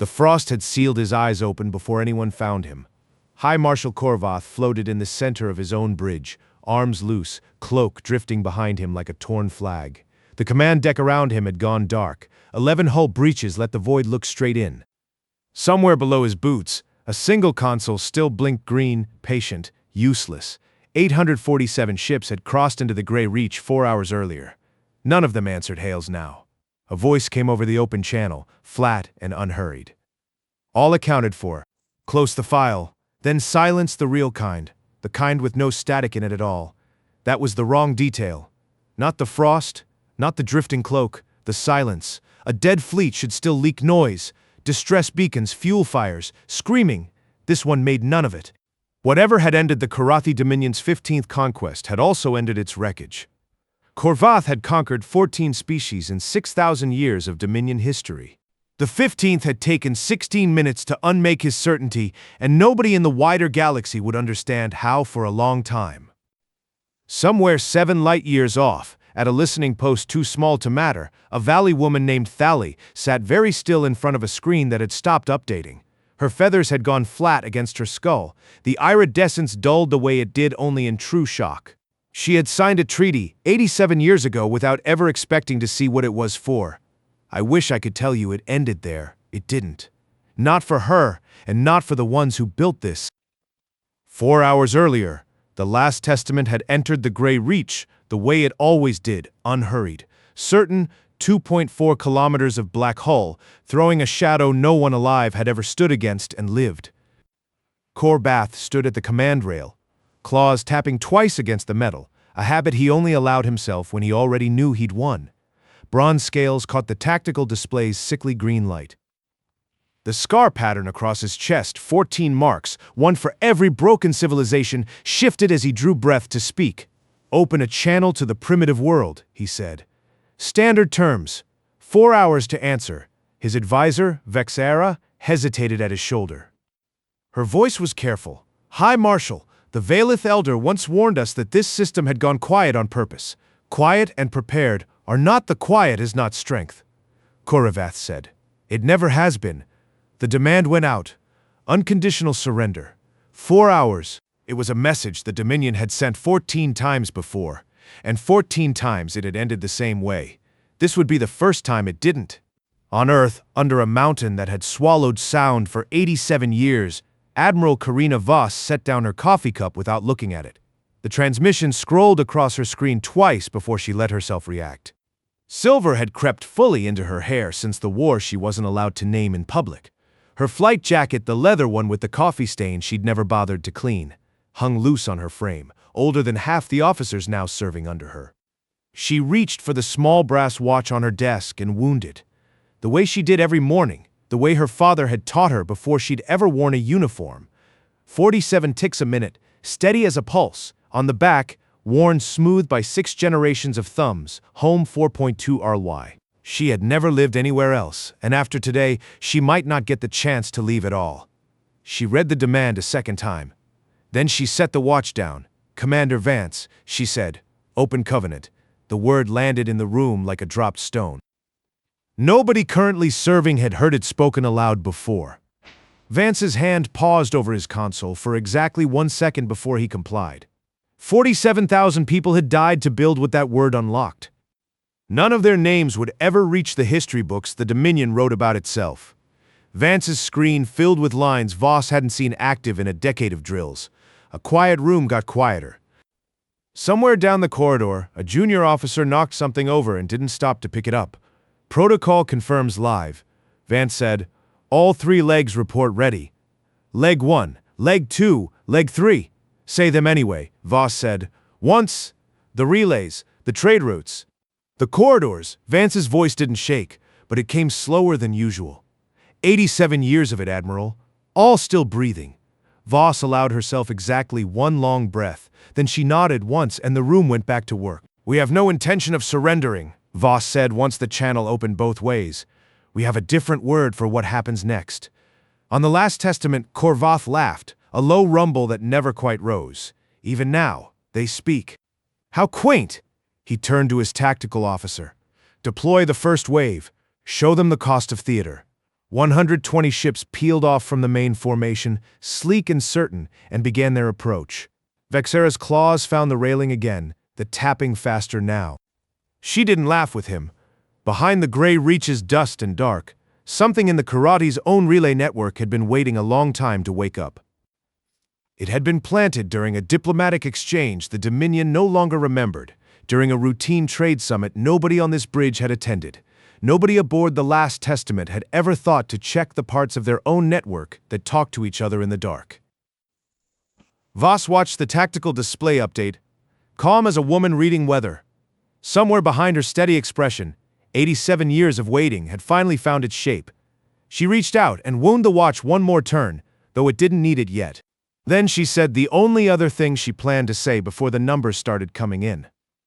The frost had sealed his eyes open before anyone found him. High Marshal Korvath floated in the center of his own bridge, arms loose, cloak drifting behind him like a torn flag. The command deck around him had gone dark. 11 hull breaches let the void look straight in. Somewhere below his boots, a single console still blinked green, patient, useless. 847 ships had crossed into the Grey Reach 4 hours earlier. None of them answered hails now. A voice came over the open channel, flat and unhurried. All accounted for. Close the file, then silence the real kind, the kind with no static in it at all. That was the wrong detail. Not the frost, not the drifting cloak, the silence. A dead fleet should still leak noise. Distress beacons, fuel fires, screaming. This one made none of it. Whatever had ended the Karathi Dominion's 15th conquest had also ended its wreckage. Korvath had conquered 14 species in 6,000 years of Dominion history. The 15th had taken 16 minutes to unmake his certainty, and nobody in the wider galaxy would understand how for a long time. Somewhere 7 light-years off, at a listening post too small to matter, a valley woman named Thali sat very still in front of a screen that had stopped updating. Her feathers had gone flat against her skull. The iridescence dulled the way it did only in true shock. She had signed a treaty 87 years ago without ever expecting to see what it was for. I wish I could tell you it ended there. It didn't. Not for her, and not for the ones who built this. 4 hours earlier, the last testament had entered the Grey Reach the way it always did, unhurried. Certain 2.4 kilometers of black hull, throwing a shadow no one alive had ever stood against and lived. Korvath stood at the command rail, claws tapping twice against the metal, a habit he only allowed himself when he already knew he'd won. Bronze scales caught the tactical display's sickly green light. The scar pattern across his chest, 14 marks, one for every broken civilization, shifted as he drew breath to speak. Open a channel to the primitive world, he said. Standard terms. 4 hours to answer. His advisor, Vexera, hesitated at his shoulder. Her voice was careful. High Marshal, the Valith Elder once warned us that this system had gone quiet on purpose. Quiet and prepared are not the quiet is not strength. Korvath said. It never has been. The demand went out. Unconditional surrender. 4 hours. It was a message the Dominion had sent 14 times before, and 14 times it had ended the same way. This would be the first time it didn't. On Earth, under a mountain that had swallowed sound for 87 years, Admiral Karina Voss set down her coffee cup without looking at it. The transmission scrolled across her screen twice before she let herself react. Silver had crept fully into her hair since the war she wasn't allowed to name in public. Her flight jacket, the leather one with the coffee stain she'd never bothered to clean, hung loose on her frame, older than half the officers now serving under her. She reached for the small brass watch on her desk and wound it. The way she did every morning, the way her father had taught her before she'd ever worn a uniform. 47 ticks a minute, steady as a pulse, on the back, worn smooth by 6 generations of thumbs, home 4.2 RY. She had never lived anywhere else, and after today, she might not get the chance to leave at all. She read the demand a second time. Then she set the watch down. Commander Vance, she said. Open Covenant. The word landed in the room like a dropped stone. Nobody currently serving had heard it spoken aloud before. Vance's hand paused over his console for exactly 1 second before he complied. 47,000 people had died to build what that word unlocked. None of their names would ever reach the history books the Dominion wrote about itself. Vance's screen filled with lines Voss hadn't seen active in a decade of drills. A quiet room got quieter. Somewhere down the corridor, a junior officer knocked something over and didn't stop to pick it up. Protocol confirms live. Vance said, all 3 legs report ready. Leg 1, leg 2, leg 3. Say them anyway, Voss said. Once. The relays, the trade routes. The corridors, Vance's voice didn't shake, but it came slower than usual. 87 years of it, Admiral. All still breathing. Voss allowed herself exactly 1 long breath. Then she nodded once and the room went back to work. We have no intention of surrendering, Voss said once the channel opened both ways. We have a different word for what happens next. On the last testament, Korvath laughed, a low rumble that never quite rose. Even now, they speak. How quaint! He turned to his tactical officer. Deploy the first wave. Show them the cost of theater. 120 ships peeled off from the main formation, sleek and certain, and began their approach. Vexera's claws found the railing again, the tapping faster now. She didn't laugh with him. Behind the gray reaches dust and dark, something in the Karate's own relay network had been waiting a long time to wake up. It had been planted during a diplomatic exchange the Dominion no longer remembered. During a routine trade summit nobody on this bridge had attended. Nobody aboard the Last Testament had ever thought to check the parts of their own network that talked to each other in the dark. Voss watched the tactical display update, calm as a woman reading weather. Somewhere behind her steady expression, 87 years of waiting had finally found its shape. She reached out and wound the watch one more turn, though it didn't need it yet. Then she said the only other thing she planned to say before the numbers started coming in.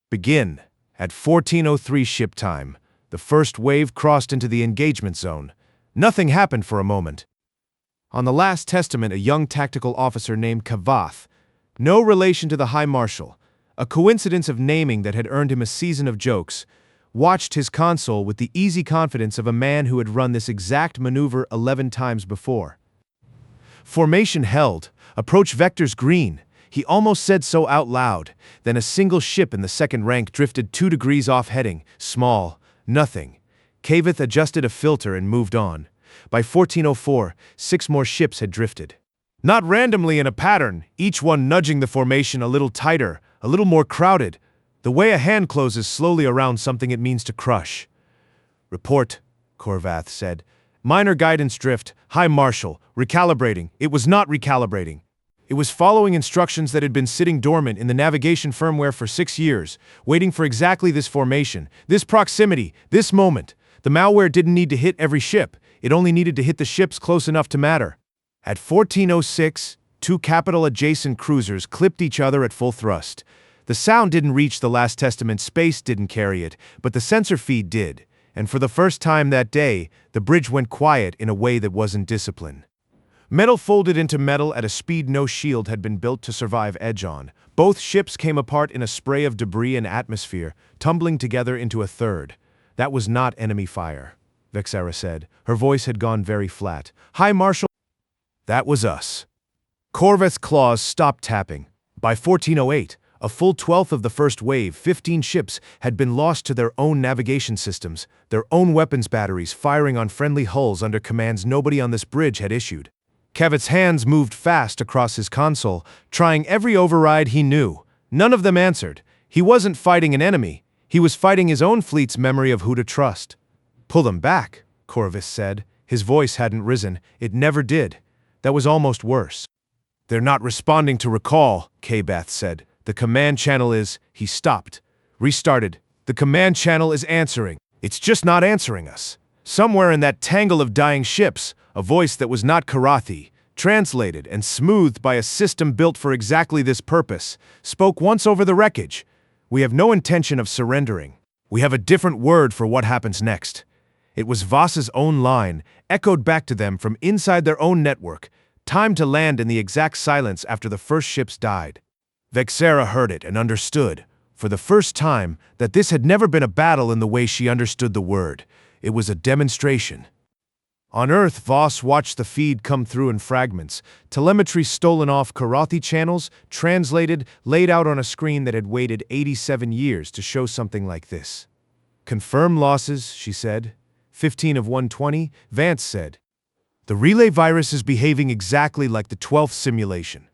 Begin. At 14:03 ship time, the first wave crossed into the engagement zone. Nothing happened for a moment. On the Last Testament, a young tactical officer named Kavath, no relation to the High Marshal, a coincidence of naming that had earned him a season of jokes, watched his console with the easy confidence of a man who had run this exact maneuver 11 times before. Formation held, approach vectors green. He almost said so out loud. Then a single ship in the second rank drifted 2 degrees off heading, small, nothing. Kavath adjusted a filter and moved on. By 14:04, 6 more ships had drifted. Not randomly in a pattern, each one nudging the formation a little tighter, a little more crowded, the way a hand closes slowly around something it means to crush. Report, Korvath said. Minor guidance drift, High Marshal, recalibrating. It was not recalibrating. It was following instructions that had been sitting dormant in the navigation firmware for 6 years, waiting for exactly this formation, this proximity, this moment. The malware didn't need to hit every ship, it only needed to hit the ships close enough to matter. At 14:06, 2 capital adjacent cruisers clipped each other at full thrust. The sound didn't reach the Last Testament, space didn't carry it, but the sensor feed did, and for the first time that day, the bridge went quiet in a way that wasn't discipline. Metal folded into metal at a speed no shield had been built to survive edge on. Both ships came apart in a spray of debris and atmosphere, tumbling together into a third. That was not enemy fire, Vexera said. Her voice had gone very flat. High Marshal, that was us. Korvath's claws stopped tapping. By 14:08, a full 12th of the first wave, 15 ships, had been lost to their own navigation systems, their own weapons batteries firing on friendly hulls under commands nobody on this bridge had issued. Kavath's hands moved fast across his console, trying every override he knew. None of them answered. He wasn't fighting an enemy. He was fighting his own fleet's memory of who to trust. Pull them back, Korvath said. His voice hadn't risen. It never did. That was almost worse. They're not responding to recall, Kavath said. The command channel is... He stopped. Restarted. The command channel is answering. It's just not answering us. Somewhere in that tangle of dying ships, a voice that was not Karathi, translated and smoothed by a system built for exactly this purpose, spoke once over the wreckage. We have no intention of surrendering. We have a different word for what happens next. It was Voss's own line, echoed back to them from inside their own network, time to land in the exact silence after the first ships died. Vexera heard it and understood, for the first time, that this had never been a battle in the way she understood the word. It was a demonstration. On Earth, Voss watched the feed come through in fragments, telemetry stolen off Karathi channels, translated, laid out on a screen that had waited 87 years to show something like this. Confirm losses, she said. 15 of 120, Vance said. The relay virus is behaving exactly like the 12th simulation.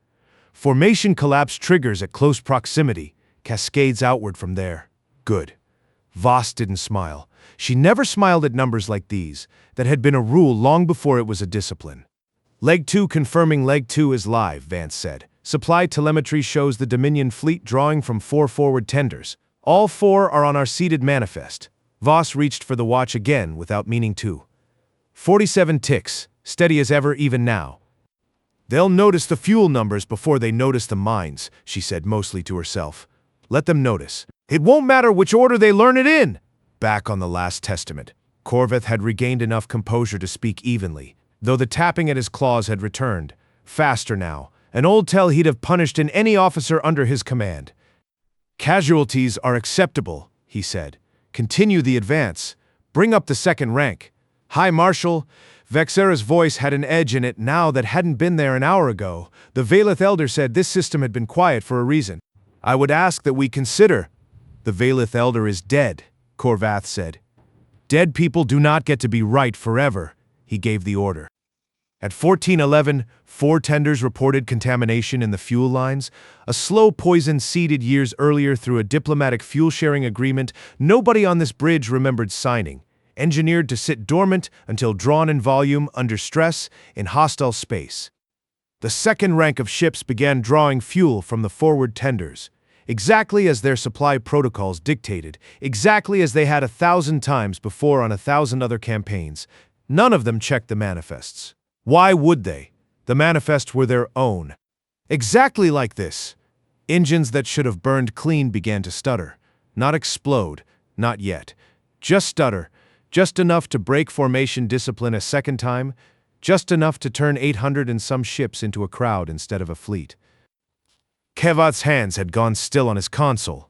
Formation collapse triggers at close proximity, cascades outward from there. Good. Voss didn't smile. She never smiled at numbers like these, that had been a rule long before it was a discipline. Leg 2 confirming Leg 2 is live, Vance said. Supply telemetry shows the Dominion fleet drawing from 4 forward tenders. All 4 are on our seeded manifest. Voss reached for the watch again without meaning to. 47 ticks, steady as ever even now. They'll notice the fuel numbers before they notice the mines, she said mostly to herself. Let them notice. It won't matter which order they learn it in. Back on the Last Testament, Korvath had regained enough composure to speak evenly, though the tapping at his claws had returned. Faster now, an old tell he'd have punished in any officer under his command. Casualties are acceptable, he said. Continue the advance. Bring up the second rank. Hi, Marshal. Vexera's voice had an edge in it now that hadn't been there an hour ago. The Valeth Elder said this system had been quiet for a reason. I would ask that we consider. The Valeth Elder is dead, Korvath said. Dead people do not get to be right forever, he gave the order. At 1411, 4 tenders reported contamination in the fuel lines. A slow poison seeded years earlier through a diplomatic fuel-sharing agreement nobody on this bridge remembered signing, engineered to sit dormant until drawn in volume under stress in hostile space. The second rank of ships began drawing fuel from the forward tenders, exactly as their supply protocols dictated, exactly as they had 1,000 times before on 1,000 other campaigns. None of them checked the manifests. Why would they? The manifests were their own. Exactly like this. Engines that should have burned clean began to stutter. Not explode, not yet. Just stutter, just enough to break formation discipline a second time, just enough to turn 800 and some ships into a crowd instead of a fleet. Kevat's hands had gone still on his console.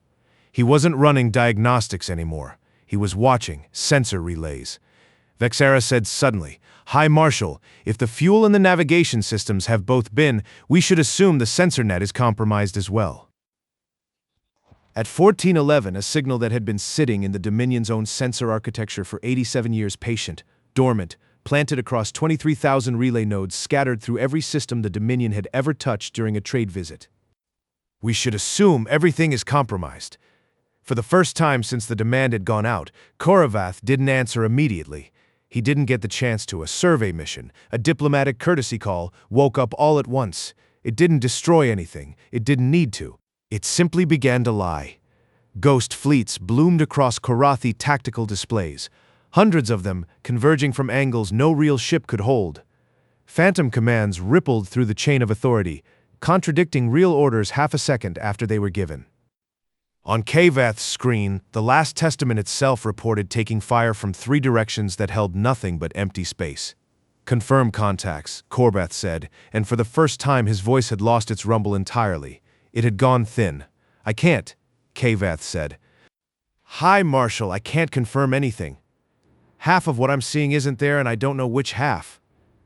He wasn't running diagnostics anymore. He was watching sensor relays. Vexera said suddenly, High Marshal, if the fuel and the navigation systems have both been, we should assume the sensor net is compromised as well. At 1411, a signal that had been sitting in the Dominion's own sensor architecture for 87 years patient, dormant, planted across 23,000 relay nodes scattered through every system the Dominion had ever touched during a trade visit. We should assume everything is compromised. For the first time since the demand had gone out, Korvath didn't answer immediately. He didn't get the chance to. A survey mission, a diplomatic courtesy call, woke up all at once. It didn't destroy anything. It didn't need to. It simply began to lie. Ghost fleets bloomed across Korathi tactical displays, hundreds of them converging from angles no real ship could hold. Phantom commands rippled through the chain of authority, contradicting real orders half a second after they were given. On Kavath's screen, the Last Testament itself reported taking fire from 3 directions that held nothing but empty space. Confirm contacts, Korvath said, and for the first time his voice had lost its rumble entirely. It had gone thin. I can't, Kavath said. Hi, Marshal, I can't confirm anything. Half of what I'm seeing isn't there and I don't know which half.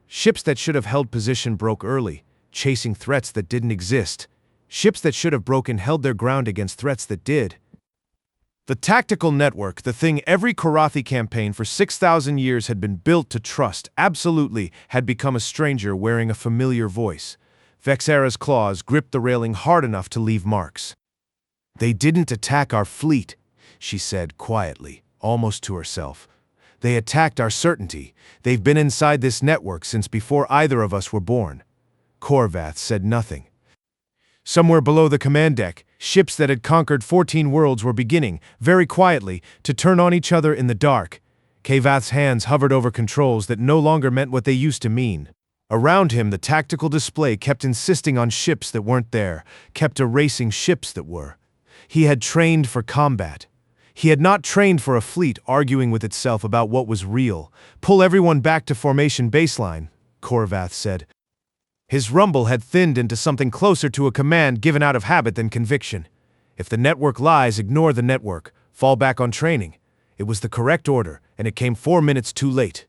Ships that should have held position broke early, chasing threats that didn't exist. Ships that should have broken held their ground against threats that did. The tactical network, the thing every Korathi campaign for 6,000 years had been built to trust, absolutely had become a stranger wearing a familiar voice. Vexera's claws gripped the railing hard enough to leave marks. They didn't attack our fleet, she said quietly, almost to herself. They attacked our certainty. They've been inside this network since before either of us were born. Korvath said nothing. Somewhere below the command deck, ships that had conquered 14 worlds were beginning, very quietly, to turn on each other in the dark. Kavath's hands hovered over controls that no longer meant what they used to mean. Around him, the tactical display kept insisting on ships that weren't there, kept erasing ships that were. He had trained for combat. He had not trained for a fleet arguing with itself about what was real. Pull everyone back to formation baseline, Korvath said. His rumble had thinned into something closer to a command given out of habit than conviction. If the network lies, ignore the network. Fall back on training. It was the correct order, and it came 4 minutes too late.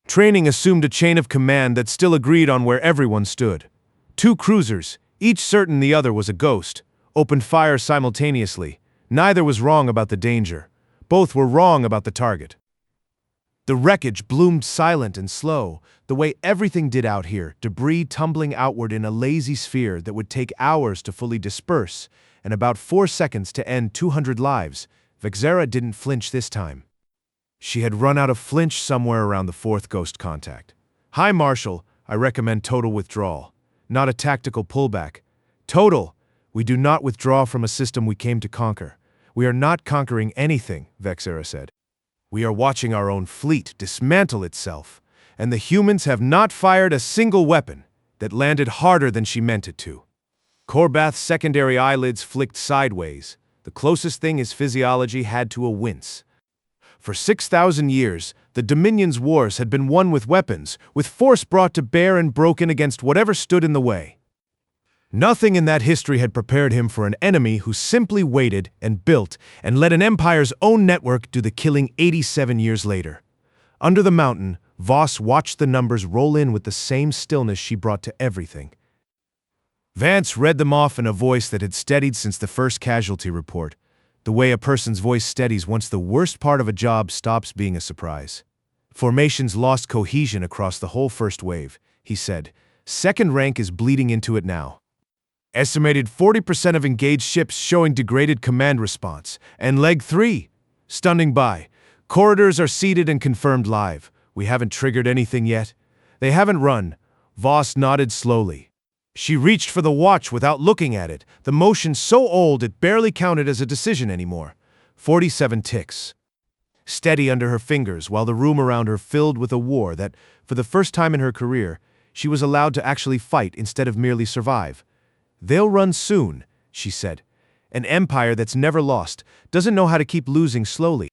Training assumed a chain of command that still agreed on where everyone stood. 2 cruisers, each certain the other was a ghost, opened fire simultaneously. Neither was wrong about the danger. Both were wrong about the target. The wreckage bloomed silent and slow, the way everything did out here, debris tumbling outward in a lazy sphere that would take hours to fully disperse, and about 4 seconds to end 200 lives. Vexera didn't flinch this time. She had run out of flinch somewhere around the 4th ghost contact. Hi, Marshal, I recommend total withdrawal, not a tactical pullback. Total! We do not withdraw from a system we came to conquer. We are not conquering anything, Vexera said. We are watching our own fleet dismantle itself, and the humans have not fired a single weapon that landed harder than she meant it to. Korvath's secondary eyelids flicked sideways, the closest thing his physiology had to a wince. For 6,000 years, the Dominion's wars had been won with weapons, with force brought to bear and broken against whatever stood in the way. Nothing in that history had prepared him for an enemy who simply waited and built and let an empire's own network do the killing 87 years later. Under the mountain, Voss watched the numbers roll in with the same stillness she brought to everything. Vance read them off in a voice that had steadied since the first casualty report, the way a person's voice steadies once the worst part of a job stops being a surprise. Formations lost cohesion across the whole first wave, he said. Second rank is bleeding into it now. Estimated 40% of engaged ships showing degraded command response. And leg 3, standing by. Corridors are seeded and confirmed live. We haven't triggered anything yet. They haven't run. Voss nodded slowly. She reached for the watch without looking at it, the motion so old it barely counted as a decision anymore. 47 ticks. Steady under her fingers while the room around her filled with a war that, for the first time in her career, she was allowed to actually fight instead of merely survive. They'll run soon, she said. An empire that's never lost, doesn't know how to keep losing slowly.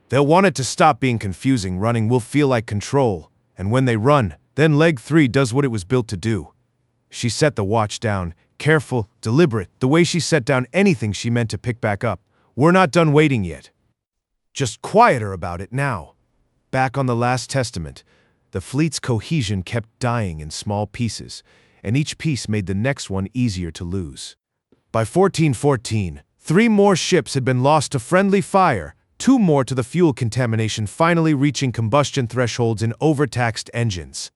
They'll want it to stop being confusing. Running will feel like control, and when they run, then leg 3 does what it was built to do. She set the watch down, careful, deliberate, the way she set down anything she meant to pick back up. We're not done waiting yet. Just quieter about it now. Back on the Last Testament, the fleet's cohesion kept dying in small pieces, and each piece made the next one easier to lose. By 1414, 3 more ships had been lost to friendly fire, 2 more to the fuel contamination finally reaching combustion thresholds in overtaxed engines.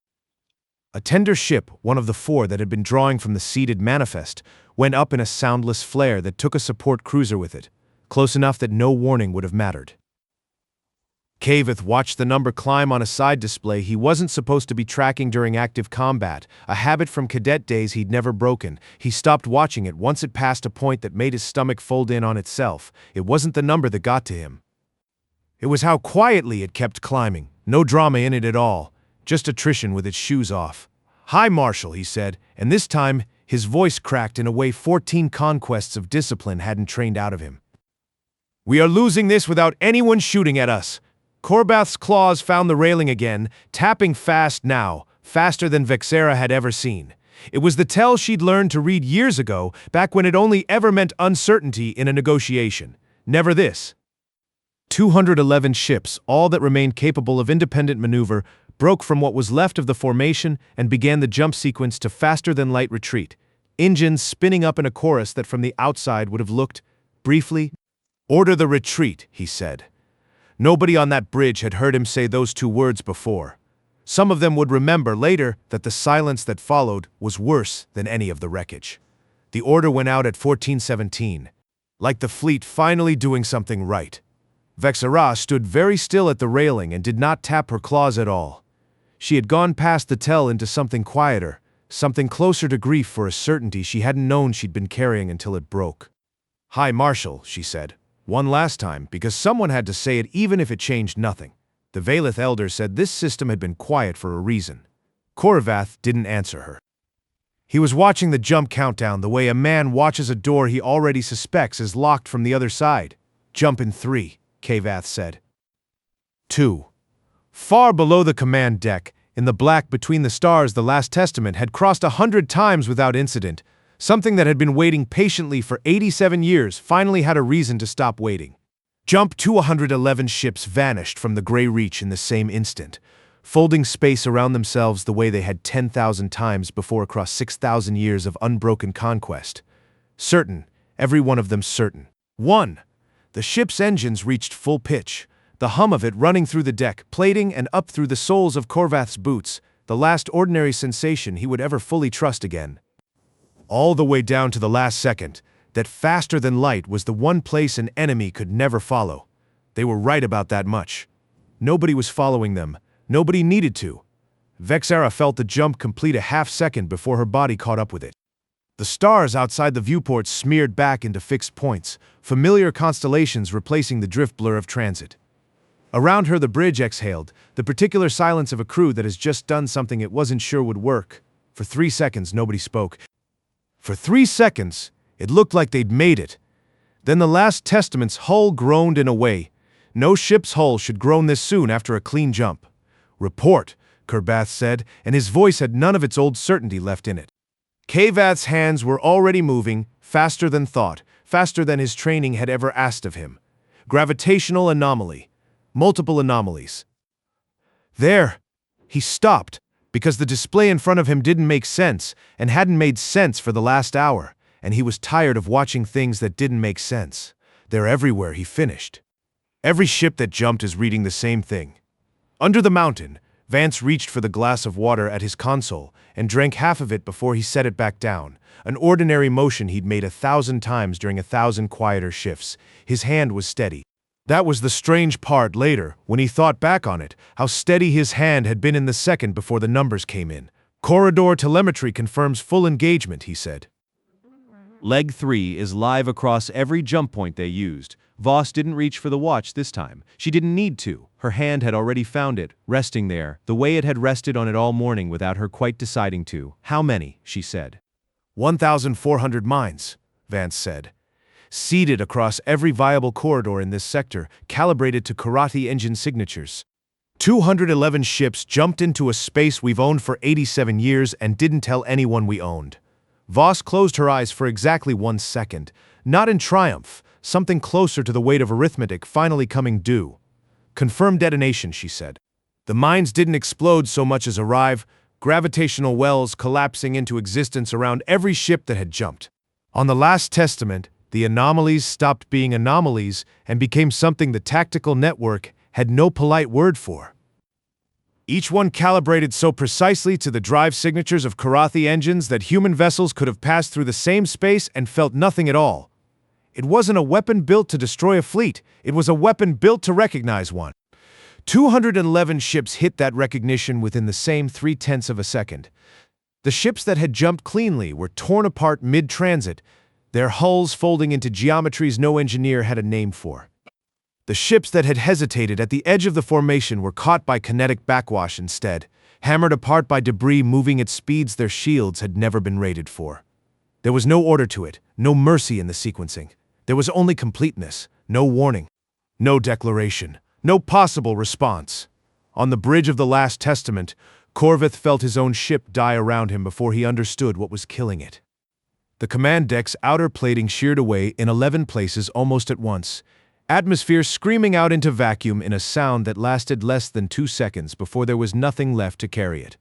A tender ship, one of the 4 that had been drawing from the seeded manifest, went up in a soundless flare that took a support cruiser with it, close enough that no warning would have mattered. Kaveth watched the number climb on a side display he wasn't supposed to be tracking during active combat, a habit from cadet days he'd never broken. He stopped watching it once it passed a point that made his stomach fold in on itself. It wasn't the number that got to him. It was how quietly it kept climbing, no drama in it at all, just attrition with its shoes off. "Hi, Marshal," he said, and this time his voice cracked in a way 14 conquests of discipline hadn't trained out of him. "We are losing this without anyone shooting at us." Corbath's claws found the railing again, tapping fast now, faster than Vexera had ever seen. It was the tell she'd learned to read years ago, back when it only ever meant uncertainty in a negotiation. Never this. 211 ships, all that remained capable of independent maneuver, broke from what was left of the formation and began the jump sequence to faster-than-light retreat, engines spinning up in a chorus that from the outside would have looked, briefly, "Order the retreat," he said. Nobody on that bridge had heard him say those 2 words before. Some of them would remember later that the silence that followed was worse than any of the wreckage. The order went out at 1417, like the fleet finally doing something right. Vexera stood very still at the railing and did not tap her claws at all. She had gone past the tell into something quieter, something closer to grief for a certainty she hadn't known she'd been carrying until it broke. "Hi, Marshal," she said. One last time, because someone had to say it even if it changed nothing. The Valeth elder said this system had been quiet for a reason. Corvath didn't answer her. He was watching the jump countdown the way a man watches a door he already suspects is locked from the other side. "Jump in 3, Kavath said. 2. Far below the command deck, in the black between the stars, the Last Testament had crossed 100 times without incident. Something that had been waiting patiently for 87 years finally had a reason to stop waiting. Jump 211 ships vanished from the gray reach in the same instant, folding space around themselves the way they had 10,000 times before across 6,000 years of unbroken conquest. Certain, every one of them certain. 1. The ship's engines reached full pitch, the hum of it running through the deck, plating and up through the soles of Corvath's boots, the last ordinary sensation he would ever fully trust again. All the way down to the last second, that faster than light was the one place an enemy could never follow. They were right about that much. Nobody was following them. Nobody needed to. Vexera felt the jump complete a half-second before her body caught up with it. The stars outside the viewport smeared back into fixed points, familiar constellations replacing the drift blur of transit. Around her the bridge exhaled, the particular silence of a crew that has just done something it wasn't sure would work. For 3 seconds nobody spoke. For 3 seconds, it looked like they'd made it. Then the Last Testament's hull groaned in a way. No ship's hull should groan this soon after a clean jump. "Report," Corbath said, and his voice had none of its old certainty left in it. Kavath's hands were already moving, faster than thought, faster than his training had ever asked of him. Gravitational anomaly. Multiple anomalies. There! He stopped, because the display in front of him didn't make sense, and hadn't made sense for the last hour, and he was tired of watching things that didn't make sense. They're everywhere, he finished. Every ship that jumped is reading the same thing. Under the mountain, Vance reached for the glass of water at his console and drank half of it before he set it back down, an ordinary motion he'd made 1,000 times during 1,000 quieter shifts. His hand was steady. That was the strange part later, when he thought back on it, how steady his hand had been in the second before the numbers came in. Corridor telemetry confirms full engagement, he said. Leg 3 is live across every jump point they used. Voss didn't reach for the watch this time. She didn't need to. Her hand had already found it, resting there, the way it had rested on it all morning without her quite deciding to. How many? She said. 1,400 mines, Vance said. Seeded across every viable corridor in this sector, calibrated to karate engine signatures. 211 ships jumped into a space we've owned for 87 years and didn't tell anyone we owned. Voss closed her eyes for exactly 1 second, not in triumph, something closer to the weight of arithmetic finally coming due. Confirmed detonation, she said. The mines didn't explode so much as arrive, gravitational wells collapsing into existence around every ship that had jumped. On the last testament, the anomalies stopped being anomalies and became something the tactical network had no polite word for. Each one calibrated so precisely to the drive signatures of Karathi engines that human vessels could have passed through the same space and felt nothing at all. It wasn't a weapon built to destroy a fleet, it was a weapon built to recognize one. 211 ships hit that recognition within the same 0.3 of a second. The ships that had jumped cleanly were torn apart mid-transit, their hulls folding into geometries no engineer had a name for. The ships that had hesitated at the edge of the formation were caught by kinetic backwash instead, hammered apart by debris moving at speeds their shields had never been rated for. There was no order to it, no mercy in the sequencing. There was only completeness, no warning, no declaration, no possible response. On the bridge of the Last Testament, Corvith felt his own ship die around him before he understood what was killing it. The command deck's outer plating sheared away in 11 places almost at once, atmosphere screaming out into vacuum in a sound that lasted less than 2 seconds before there was nothing left to carry it.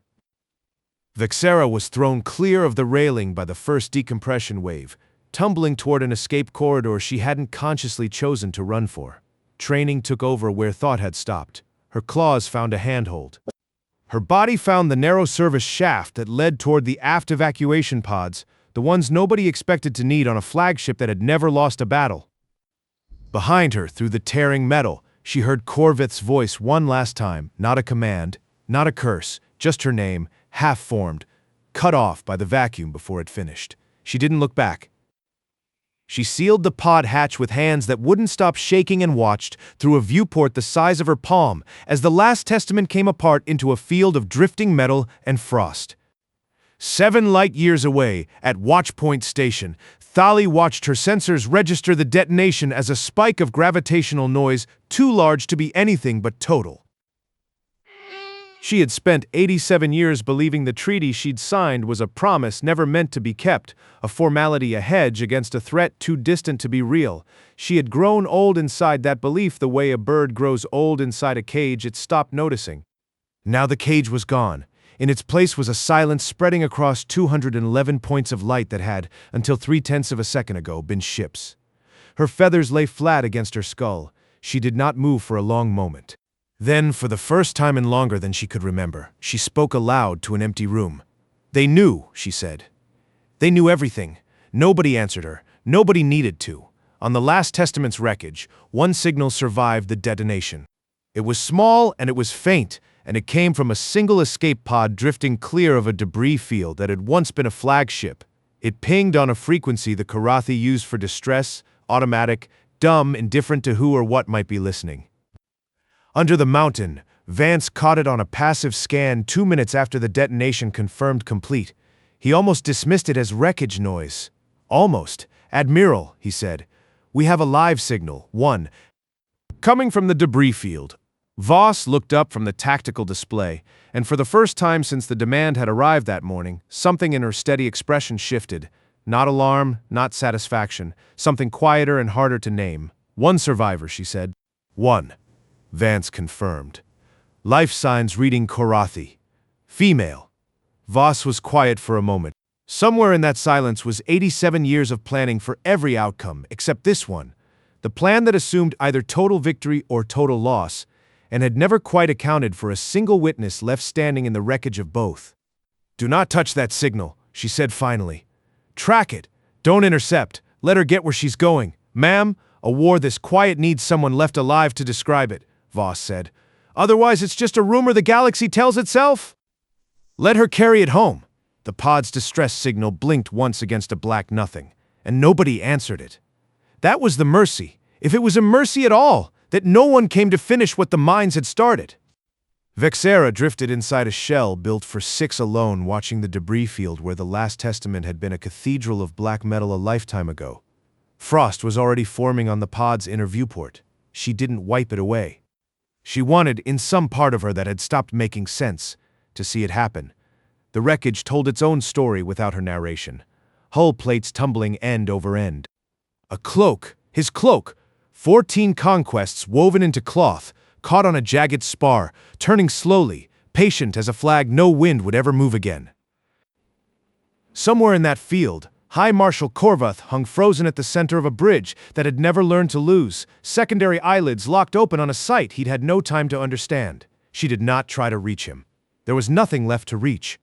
Vexera was thrown clear of the railing by the first decompression wave, tumbling toward an escape corridor she hadn't consciously chosen to run for. Training took over where thought had stopped. Her claws found a handhold. Her body found the narrow service shaft that led toward the aft evacuation pods, the ones nobody expected to need on a flagship that had never lost a battle. Behind her, through the tearing metal, she heard Corvith's voice one last time, not a command, not a curse, just her name, half-formed, cut off by the vacuum before it finished. She didn't look back. She sealed the pod hatch with hands that wouldn't stop shaking and watched through a viewport the size of her palm as the Last Testament came apart into a field of drifting metal and frost. 7 light-years away, at Watchpoint Station, Thali watched her sensors register the detonation as a spike of gravitational noise too large to be anything but total. She had spent 87 years believing the treaty she'd signed was a promise never meant to be kept, a formality, a hedge against a threat too distant to be real. She had grown old inside that belief the way a bird grows old inside a cage it stopped noticing. Now the cage was gone. In its place was a silence spreading across 211 points of light that had, until 0.3 of a second ago, been ships. Her feathers lay flat against her skull. She did not move for a long moment. Then, for the first time in longer than she could remember, she spoke aloud to an empty room. They knew, she said. They knew everything. Nobody answered her. Nobody needed to. On the Last Testament's wreckage, one signal survived the detonation. It was small and it was faint, and it came from a single escape pod drifting clear of a debris field that had once been a flagship. It pinged on a frequency the Karathi used for distress, automatic, dumb, indifferent to who or what might be listening. Under the mountain, Vance caught it on a passive scan 2 minutes after the detonation confirmed complete. He almost dismissed it as wreckage noise. Almost. Admiral, he said. We have a live signal, one, coming from the debris field. Voss looked up from the tactical display, and for the first time since the demand had arrived that morning, something in her steady expression shifted. Not alarm, not satisfaction, something quieter and harder to name. One survivor, she said. One. Vance confirmed. Life signs reading Korathi. Female. Voss was quiet for a moment. Somewhere in that silence was 87 years of planning for every outcome, except this one. The plan that assumed either total victory or total loss, and had never quite accounted for a single witness left standing in the wreckage of both. "Do not touch that signal," she said finally. "Track it. Don't intercept. Let her get where she's going. Ma'am, a war this quiet needs someone left alive to describe it," Voss said. "Otherwise it's just a rumor the galaxy tells itself. Let her carry it home." The pod's distress signal blinked once against a black nothing, and nobody answered it. That was the mercy, if it was a mercy at all, that no one came to finish what the mines had started. Vexera drifted inside a shell built for 6 alone, watching the debris field where the Last Testament had been a cathedral of black metal a lifetime ago. Frost was already forming on the pod's inner viewport. She didn't wipe it away. She wanted, in some part of her that had stopped making sense, to see it happen. The wreckage told its own story without her narration. Hull plates tumbling end over end. A cloak, his cloak, 14 conquests woven into cloth, caught on a jagged spar, turning slowly, patient as a flag no wind would ever move again. Somewhere in that field, High Marshal Korvath hung frozen at the center of a bridge that had never learned to lose, secondary eyelids locked open on a sight he'd had no time to understand. She did not try to reach him. There was nothing left to reach.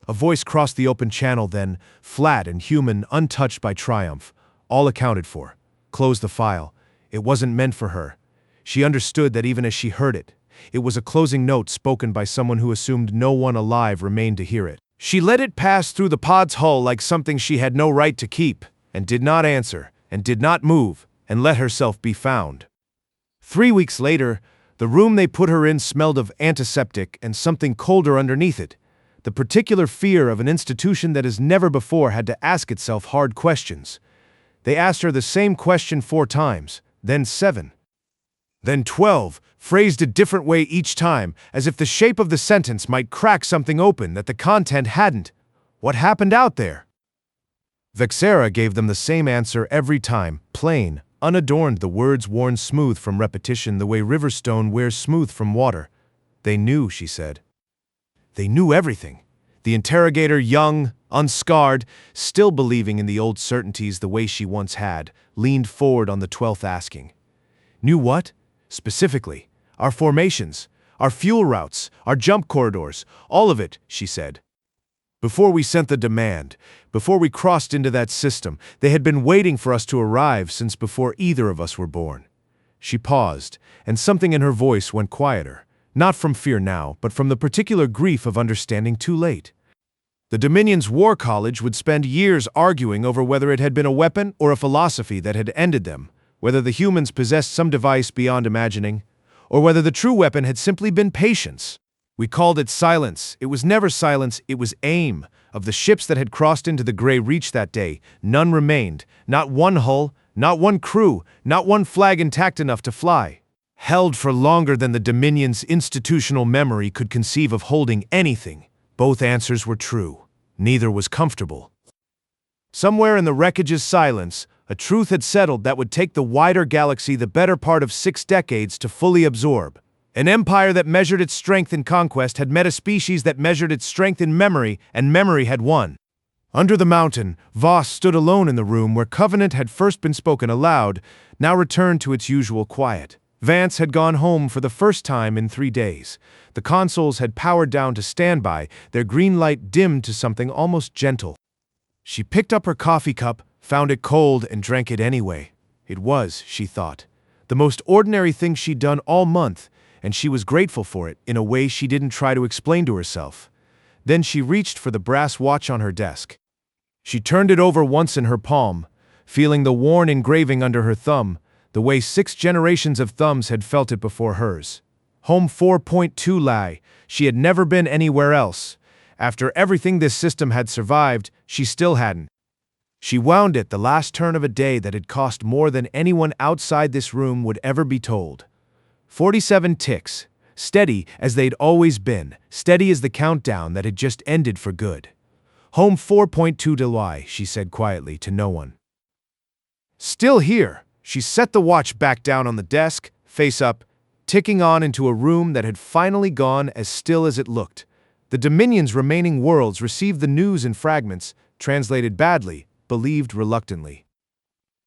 A voice crossed the open channel then, flat and human, untouched by triumph. All accounted for. Close the file. It wasn't meant for her. She understood that even as she heard it. It was a closing note spoken by someone who assumed no one alive remained to hear it. She let it pass through the pod's hull like something she had no right to keep, and did not answer, and did not move, and let herself be found. 3 weeks later, the room they put her in smelled of antiseptic and something colder underneath it. The particular fear of an institution that has never before had to ask itself hard questions. They asked her the same question 4 times, then 7. Then 12, phrased a different way each time, as if the shape of the sentence might crack something open that the content hadn't. What happened out there? Vexera gave them the same answer every time, plain, unadorned, the words worn smooth from repetition the way riverstone wears smooth from water. They knew, she said. They knew everything. The interrogator, young, unscarred, still believing in the old certainties the way she once had, leaned forward on the 12th asking. Knew what? Specifically, our formations, our fuel routes, our jump corridors, all of it, she said. Before we sent the demand, before we crossed into that system, they had been waiting for us to arrive since before either of us were born. She paused, and something in her voice went quieter, not from fear now, but from the particular grief of understanding too late. The Dominion's War College would spend years arguing over whether it had been a weapon or a philosophy that had ended them, whether the humans possessed some device beyond imagining, or whether the true weapon had simply been patience. We called it silence. It was never silence, it was aim. Of the ships that had crossed into the Grey Reach that day, none remained, not one hull, not one crew, not one flag intact enough to fly. Held for longer than the Dominion's institutional memory could conceive of holding anything. Both answers were true. Neither was comfortable. Somewhere in the wreckage's silence, a truth had settled that would take the wider galaxy the better part of 6 decades to fully absorb. An empire that measured its strength in conquest had met a species that measured its strength in memory, and memory had won. Under the mountain, Voss stood alone in the room where Covenant had first been spoken aloud, now returned to its usual quiet. Vance had gone home for the first time in 3 days. The consoles had powered down to standby, their green light dimmed to something almost gentle. She picked up her coffee cup, found it cold, and drank it anyway. It was, she thought, the most ordinary thing she'd done all month, and she was grateful for it in a way she didn't try to explain to herself. Then she reached for the brass watch on her desk. She turned it over once in her palm, feeling the worn engraving under her thumb, the way 6 generations of thumbs had felt it before hers. Home 4.2 lie, she had never been anywhere else. After everything this system had survived, she still hadn't. She wound it the last turn of a day that had cost more than anyone outside this room would ever be told. 47 ticks, steady as they'd always been, steady as the countdown that had just ended for good. Home 4.2 Deloy, she said quietly to no one. Still here, she set the watch back down on the desk, face up. ticking on into a room that had finally gone as still as it looked. The Dominion's remaining worlds received the news in fragments, translated badly, believed reluctantly.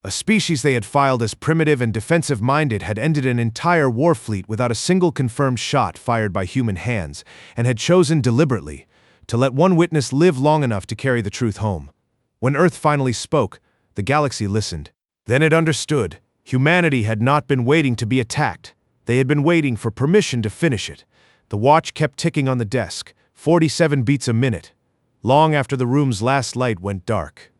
A species they had filed as primitive and defensive-minded had ended an entire war fleet without a single confirmed shot fired by human hands, and had chosen deliberately to let one witness live long enough to carry the truth home. When Earth finally spoke, the galaxy listened. Then it understood. Humanity had not been waiting to be attacked. They had been waiting for permission to finish it. The watch kept ticking on the desk, 47 beats a minute, long after the room's last light went dark.